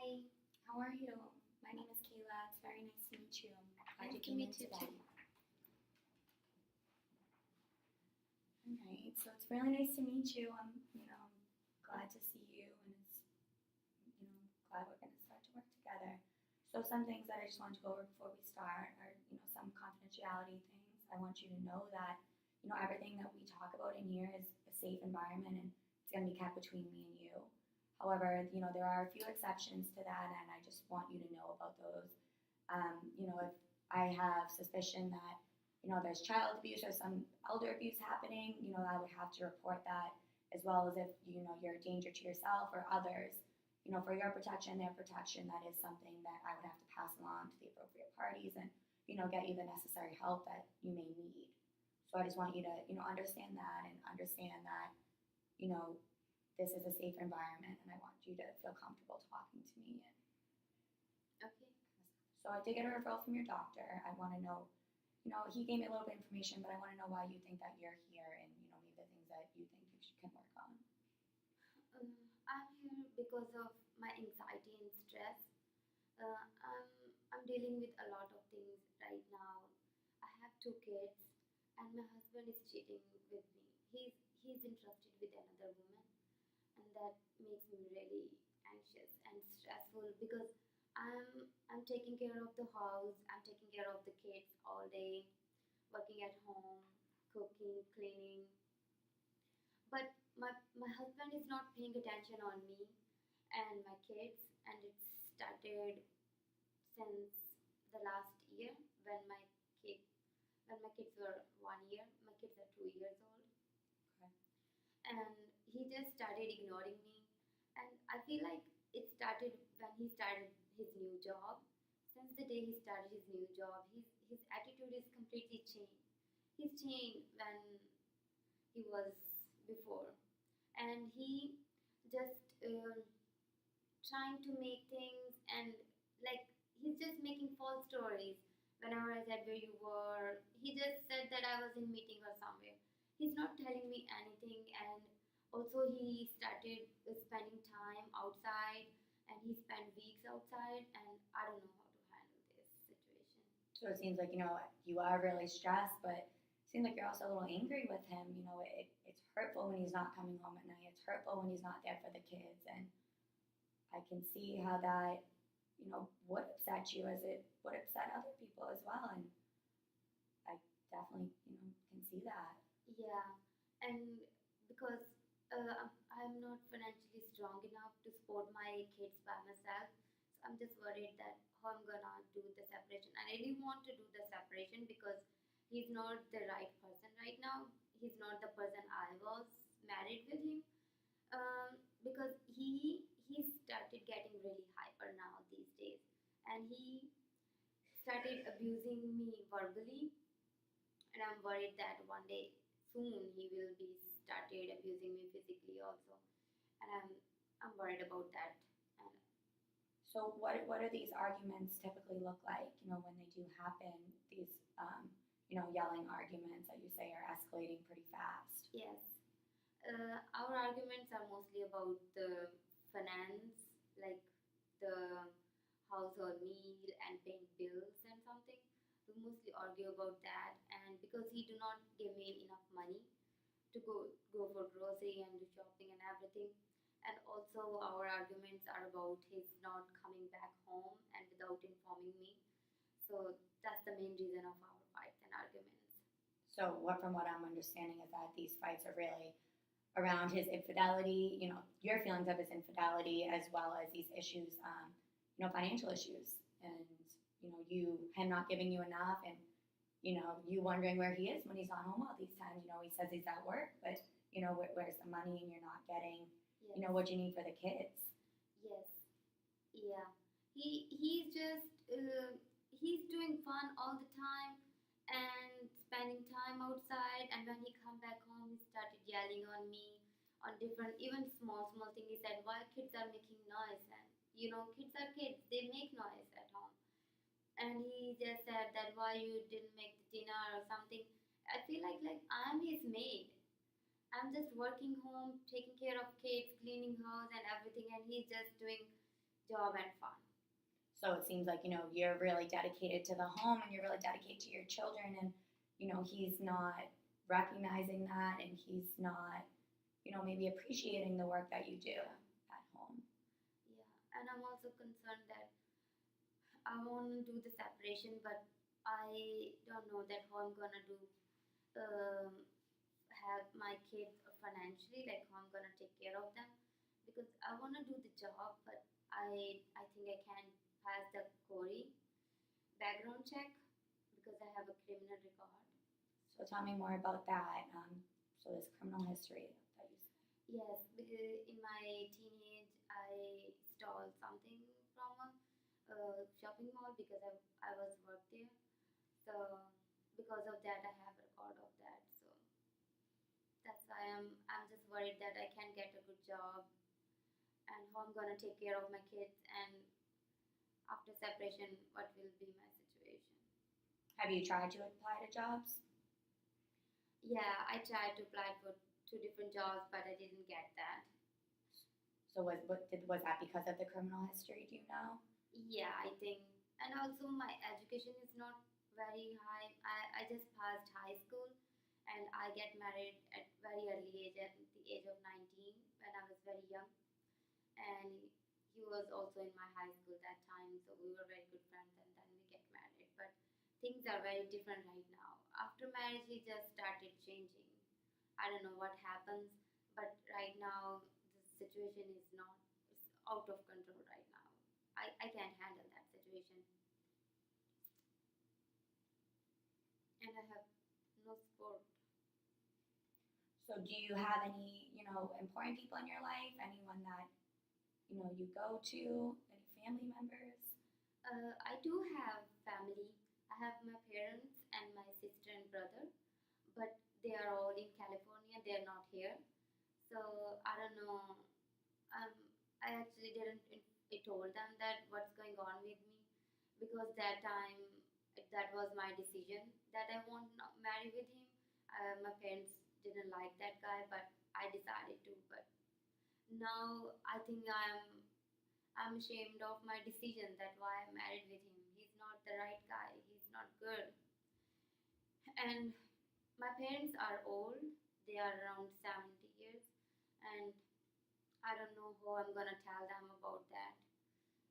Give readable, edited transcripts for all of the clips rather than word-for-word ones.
Hi, how are you? My name is Kayla. It's very nice to meet you. I'm glad Nice you to came in meet you today. too. All right, so it's really nice to meet you. I'm glad to see you, and glad we're going to start to work together. So some things that I just want to go over before we start are, some confidentiality things. I want you to know that, everything that we talk about in here is a safe environment, and it's going to be kept between me and you. However, there are a few exceptions to that, and I just want you to know about those. If I have suspicion that, there's child abuse or some elder abuse happening, I would have to report that, as well as if, you're a danger to yourself or others, for your protection, their protection, that is something that I would have to pass along to the appropriate parties and, get you the necessary help that you may need. So I just want you to, understand that and understand that, you know, this is a safe environment, and I want you to feel comfortable talking to me. And Okay. so I did get a referral from your doctor. I want to know, he gave me a little bit of information, but I want to know why you think that you're here, and maybe the things that you think can work on. I'm here because of my anxiety and stress. I'm dealing with a lot of things right now. I have two kids, and my husband is cheating with me. He's interested with another woman, and that makes me really anxious and stressful because I'm taking care of the house. I'm taking care of the kids all day, working at home, cooking, cleaning. But my husband is not paying attention on me and my kids, and it started since the last year when kid my kids were 1 year. My kids are 2 years old, Okay. and he just started ignoring me. And I feel like it started when he started his new job. Since the day he started his new job, his attitude is completely changed. He's changed when he was before, and he just trying to make things, and like he's just making false stories. Whenever I said where you were, he just said that I was in meeting or somewhere. He's not telling me anything, and also he started spending time outside, and he spent weeks outside, and I don't know how to handle this situation. So it seems like, you are really stressed, but it seems like you're also a little angry with him. It's hurtful when he's not coming home at night. It's hurtful when he's not there for the kids. And I can see how that, would upset you as it would upset other people as well. And I definitely, can see that. Yeah, and because I'm not financially strong enough to support my kids by myself, so I'm just worried that how I'm gonna do the separation. I really want to do the separation because he's not the right person right now. He's not the person I was married with him. Because he started getting really hyper now these days, and he started abusing me verbally, and I'm worried that one day soon he will be started abusing me physically also, and I'm worried about that. And So what are these arguments typically look like, when they do happen, these, yelling arguments that you say are escalating pretty fast? yes, our arguments are mostly about the finance, like the household meal and paying bills and something. We mostly argue about that, and because he do not give me enough money to go for grocery and do shopping and everything. And also our arguments are about his not coming back home and without informing me. So that's the main reason of our fights and arguments. So from what I'm understanding is that these fights are really around his infidelity, your feelings of his infidelity, as well as these issues, financial issues, and him not giving you enough, and you wondering where he is when he's not home all these times. He says he's at work, but where's the money, and you're not getting, Yes. what you need for the kids. Yes. Yeah. He's doing fun all the time and spending time outside, and when he come back home he started yelling on me on different, even small thing. He said why kids are making noise, and kids are kids, they make noise at home. And he just said that why you didn't make the dinner or something. I feel like I'm his maid. I'm just working home, taking care of kids, cleaning house and everything, and he's just doing job and fun. So it seems like, you're really dedicated to the home and you're really dedicated to your children, and, he's not recognizing that, and he's not, maybe appreciating the work that you do at home. Yeah, and I'm also concerned that I want to do the separation, but I don't know that how I'm gonna do um, help my kids financially, like how I'm gonna take care of them, because I wanna do the job, but I think I can pass the Corey background check because I have a criminal record. So tell me more about that. So this criminal history that you said. Yes, because in my teenage, I stole something from a shopping mall because I was work there. So because of that, I have a record of that. So that's why I'm just worried that I can't get a good job and how I'm gonna take care of my kids, and after separation, what will be my situation. Have you tried to apply to jobs? Yeah, I tried to apply for 2 different jobs, but I didn't get that. So was that because of the criminal history? Do you know? Yeah, I think, and also my education is not very high. I just passed high school, and I get married at very early age, at the age of 19, when I was very young. And he was also in my high school that time, so we were very good friends, and then we get married. But things are very different right now. After marriage, he just started changing. I don't know what happens, but right now the situation is not, it's out of control right now. I can't handle that situation, and I have no support. So do you have any, important people in your life? Anyone that, you go to? Any family members? I do have family. I have my parents and my sister and brother, but they are all in California. They are not here, so I don't know. Um, I actually didn't. I told them that what's going on with me, because that time that was my decision that I won't not marry with him. My parents didn't like that guy, but I decided to. But now I think I'm ashamed of my decision that why I married with him. He's not the right guy. He's not good. And my parents are old. They are around 70 years, and I don't know how I'm gonna tell them about that.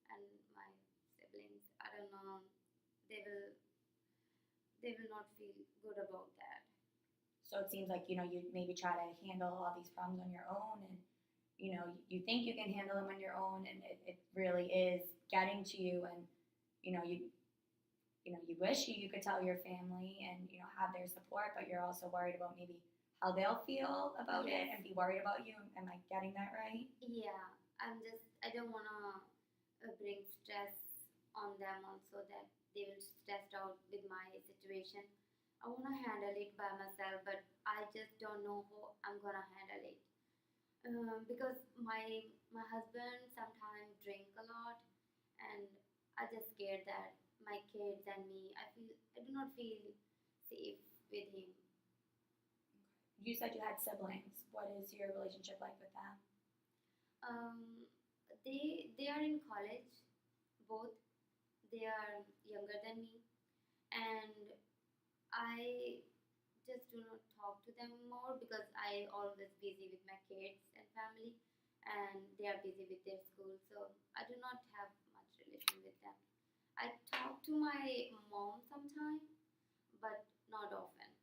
And my siblings, I don't know. They will they will not feel good about that. So it seems like, you maybe try to handle all these problems on your own, and, you think you can handle them on your own, and it really is getting to you, and, you wish you could tell your family and, have their support, but you're also worried about maybe how they'll feel about it and be worried about you. Am I getting that right? Yeah, I don't wanna bring stress on them also, that they will stressed out with my situation. I wanna handle it by myself, but I just don't know how I'm gonna handle it. Because my husband sometimes drink a lot, and I just scared that my kids and me, I do not feel safe with him. You said you had siblings. What is your relationship like with them? Um, they are in college, both. They are younger than me, and I just do not talk to them more because I always busy with my kids and family, and they are busy with their school, so I do not have much relation with them. I talk to my mom sometimes, but not often.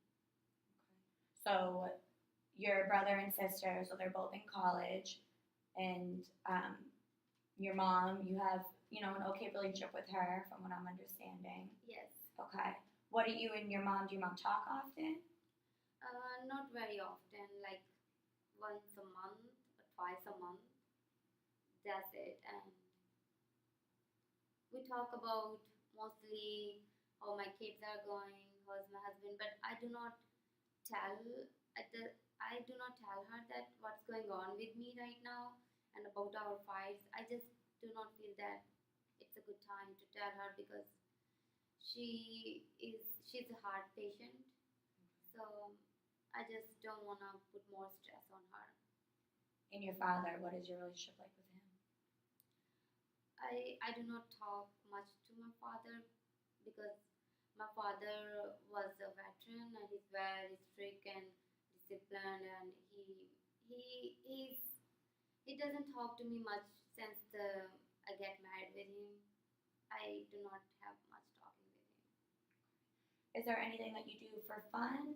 So your brother and sister, so they're both in college, and your mom, you have, an okay relationship with her from what I'm understanding. Yes, Okay. What do you and your mom, do your mom talk often? not very often, like once a month or twice a month. That's it, and we talk about mostly how my kids are going, how's my husband, but tell I do not tell her that what's going on with me right now and about our fights. I just do not feel that it's a good time to tell her because she's a heart patient, so I just don't wanna put more stress on her. And your father, what is your relationship like with him? I do not talk much to my father because my father was a veteran and he's very strict and disciplined, and he's he doesn't talk to me much since the I get married with him. I do not have much talking with him. Is there anything that you do for fun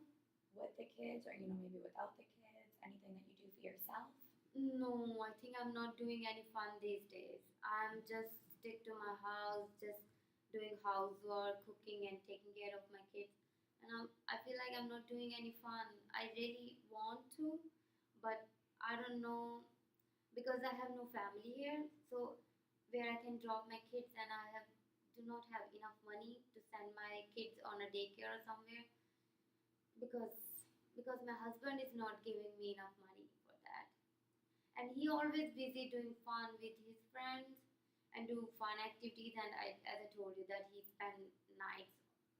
with the kids, or maybe without the kids? Anything that you do for yourself? No, I think I'm not doing any fun these days. I'm just stick to my house, just doing housework, cooking, and taking care of my kids. And I feel like I'm not doing any fun. I really want to, but I don't know because I have no family here. So where I can drop my kids, and I do not have enough money to send my kids on a daycare or somewhere because my husband is not giving me enough money for that, and he always busy doing fun with his friends and do fun activities. And as I told you that he spend nights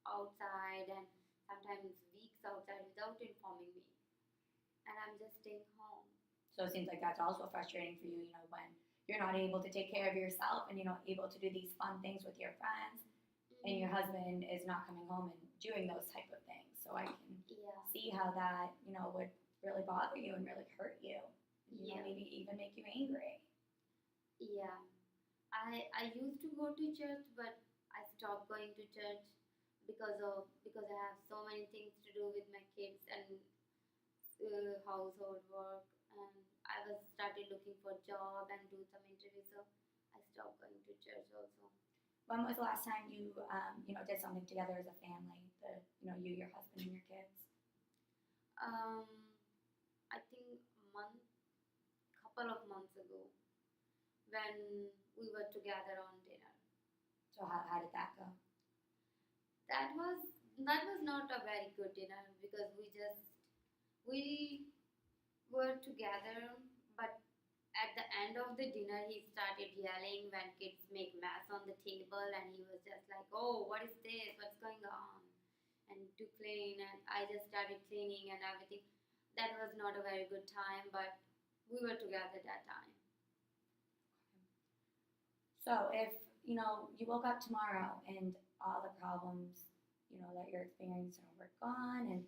outside and sometimes weeks outside without informing me, and I'm just staying home. So it seems like that's also frustrating for you, when you're not able to take care of yourself and able to do these fun things with your friends, and your husband is not coming home and doing those type of things. So I can Yeah, see how that, would really bother you and really hurt you. yeah, Maybe even make you angry. yeah. I used to go to church, but I stopped going to church because I have so many things to do with my kids and household work, and I was started looking for job and do some interviews, so I stopped going to church also. When was the last time you, did something together as a family? You, your husband, and your kids. Um, I think a month, couple of months ago, when we were together on dinner. So how did that go? That was that was not a very good dinner because we were together, but at the end of the dinner he started yelling when kids make mess on the table, and he was just like, "Oh, what is this? What's going on?" And to clean, and I just started cleaning and everything. That was not a very good time, but we were together that time. So if you woke up tomorrow and all the problems that you're experiencing were gone, and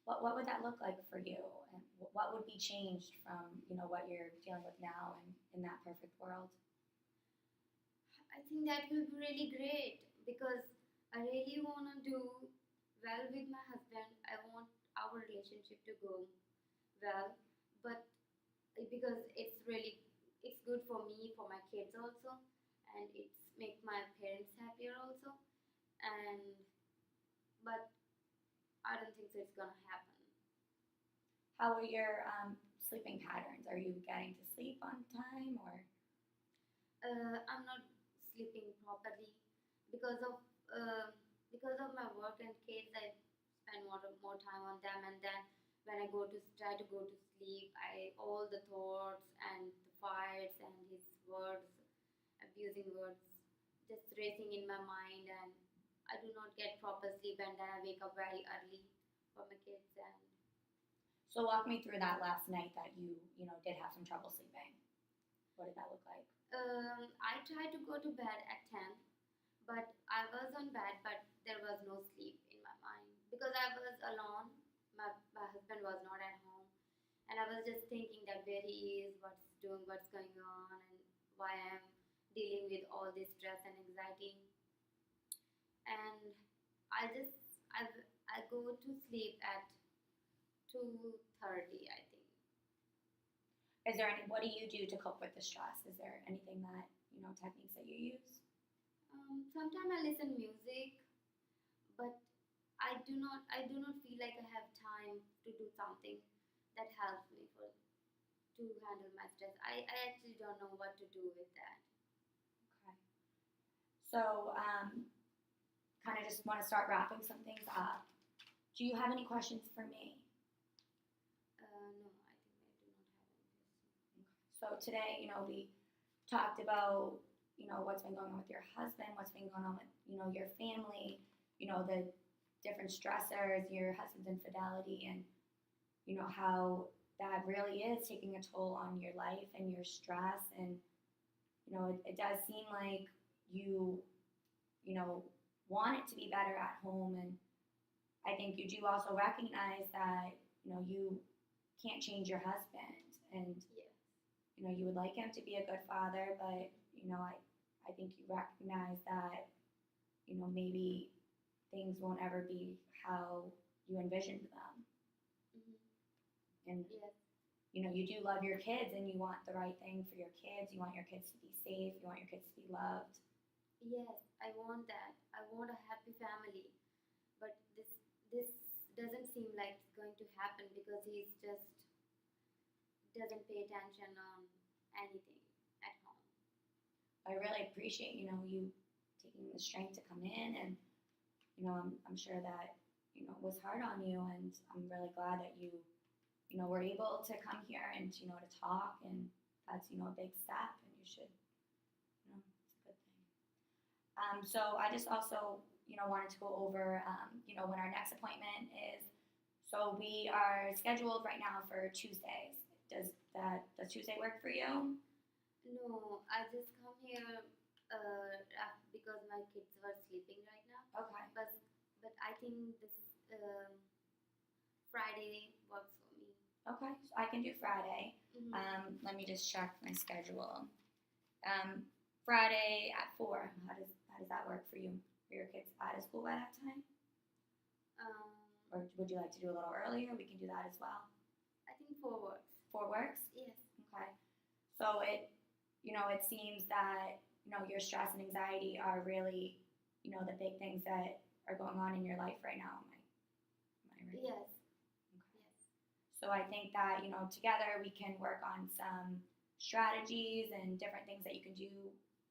what would that look like for you, and what would be changed from what you're dealing with now and in that perfect world? I think that will be really great because I really want to do well with my husband. I want our relationship to go well, but because it's good for me, for my kids also, and it's make my parents happier also. And but I don't think so it's gonna happen. How are your sleeping patterns? Are you getting to sleep on time, or? I'm not sleeping properly because of uh, my work and kids. I spend more time on them, and then when I try to go to sleep, I all the thoughts and the fights and his words, abusing words, just racing in my mind, and I do not get proper sleep, and then I wake up very early for my kids. And So walk me through that last night that you did have some trouble sleeping. What did that look like? I tried to go to bed at 10, but I was on bed, but there was no sleep in my mind because I was alone. My husband was not at home, and I was just thinking that where he is, what's going on, and why I'm dealing with all this stress and anxiety. And I just I go to sleep at 2:30, I think. Is there any? What do you do to cope with the stress? Is there anything that techniques that you use? Sometimes I listen music, but I do not feel like I have time to do something that helps me to handle my stress. I actually don't know what to do with that. Okay. So kind of just want to start wrapping some things up. Do you have any questions for me? No, I think I do not have any question. So today, we talked about, what's been going on with your husband, what's been going on with, your family, the different stressors, your husband's infidelity, and, how that really is taking a toll on your life and your stress, and, it does seem like you, want it to be better at home. And I think you do also recognize that, you can't change your husband. And, Yes. you would like him to be a good father, but, I think you recognize that, maybe things won't ever be how you envisioned them. Mhm. And Yes. you do love your kids and you want the right thing for your kids. You want your kids to be safe. You want your kids to be loved. Yes, I want that. I want a happy family. But this doesn't seem like it's going to happen because he's just doesn't pay attention on anything at home. I really appreciate, you taking the strength to come in. And, I'm sure that, it was hard on you. And I'm really glad that you, were able to come here and, to talk. And that's, a big step. And you should, it's a good thing. So I just also, wanted to go over, when our next appointment is. So we are scheduled right now for Tuesdays. Does Tuesday work for you? No, I just come here because my kids were sleeping right now. Okay. But I think this Friday works for me. Okay. So I can do Friday. Mhm. Let me just check my schedule. Friday at 4. How does that work for you? Are your kids out of school by that time? Um, Or would you like to do a little earlier? We can do that as well. I think 4 works. 4 works? Yes. Okay. So it seems that, your stress and anxiety are really, the big things that are going on in your life right now. Am I right? Yes. Okay. Yes. So I think that, together we can work on some strategies and different things that you can do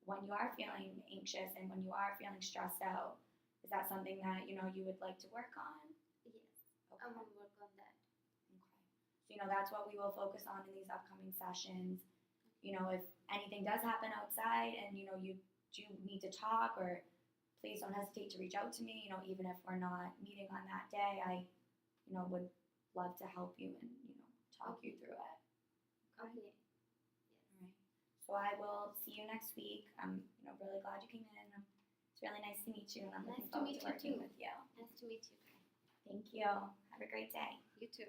when you are feeling anxious and when you are feeling stressed out. Is that something that, you would like to work on? Yes. Okay. I want to work on that. Okay. So, that's what we will focus on in these upcoming sessions. If anything does happen outside and, you do need to talk, or please don't hesitate to reach out to me, even if we're not meeting on that day, I, would love to help you and, talk you through it. Okay. All right. So I will see you next week. I'm, really glad you came in. It's really nice to meet you, and I'm Nice looking to forward meet to you working too. with you. Nice to meet you. Thank you. Have a great day. You too.